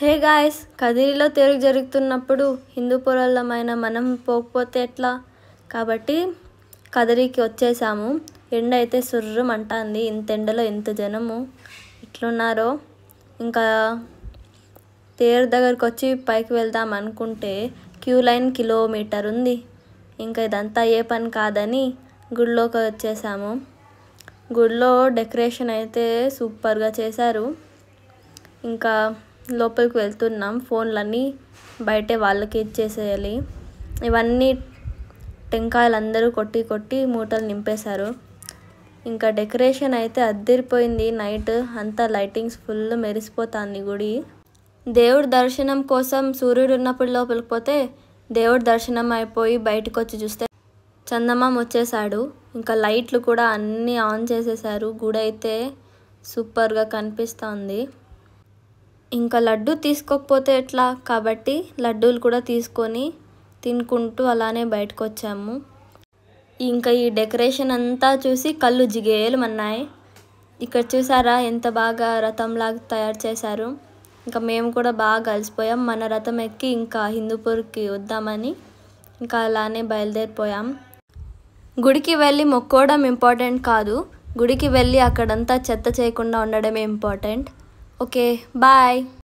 Hey guys, కదిరిలో తేరు జరుగుతున్నప్పుడు హిందూపురాలమైన మనం పోకపోతే ఎట్లా? కాబట్టి కదిరికి వచ్చేసాము. ఎండ అయితే సుర్రుమంటుంది. ఇంత ఎండలో ఎంత జనము ఇట్లున్నారో. ఇంకా తేరు దగ్గరికి వచ్చి పైకి వెళ్దాం అనుకుంటే క్యూ లైన్ కిలోమీటర్ ఉంది. ఇంకా ఇదంతా ఏ పని కాదని గుడిలోకి వచ్చేసాము. గుడిలో డెకరేషన్ అయితే సూపర్గా చేశారు. ఇంకా లోపలికి వెళ్తున్నాం. ఫోన్లన్నీ బయటే వాళ్ళకి ఇచ్చేసేయాలి. ఇవన్నీ టెంకాయలు అందరూ కొట్టి కొట్టి మూటలు నింపేశారు. ఇంకా డెకరేషన్ అయితే అద్దరిపోయింది. నైట్ అంతా లైటింగ్స్ ఫుల్ మెరిసిపోతుంది గుడి. దేవుడి దర్శనం కోసం సూర్యుడు ఉన్నప్పుడు లోపలికి పోతే దేవుడి దర్శనం అయిపోయి బయటకు వచ్చి చూస్తే చందమామ వచ్చేసాడు. ఇంకా లైట్లు కూడా అన్నీ ఆన్ చేసేసారు. గుడి అయితే సూపర్గా కనిపిస్తుంది. ఇంకా లడ్డు తీసుకోకపోతే ఎట్లా కాబట్టి లడ్డూలు కూడా తీసుకొని తినుకుంటూ అలానే బయటకు వచ్చాము. ఇంకా ఈ డెకరేషన్ అంతా చూసి కళ్ళు జిగేలుమన్నాయి. ఇక్కడ చూసారా ఎంత బాగా రథంలాగా తయారు చేశారు. ఇంకా మేము కూడా బాగా అలసిపోయాం. మన రథం ఎక్కి ఇంకా హిందూపూర్కి వద్దామని ఇంకా అలానే బయలుదేరిపోయాం. గుడికి వెళ్ళి మొక్కోవడం ఇంపార్టెంట్ కాదు, గుడికి వెళ్ళి అక్కడంతా చెత్త చేయకుండా ఉండడమే ఇంపార్టెంట్. Okay, bye.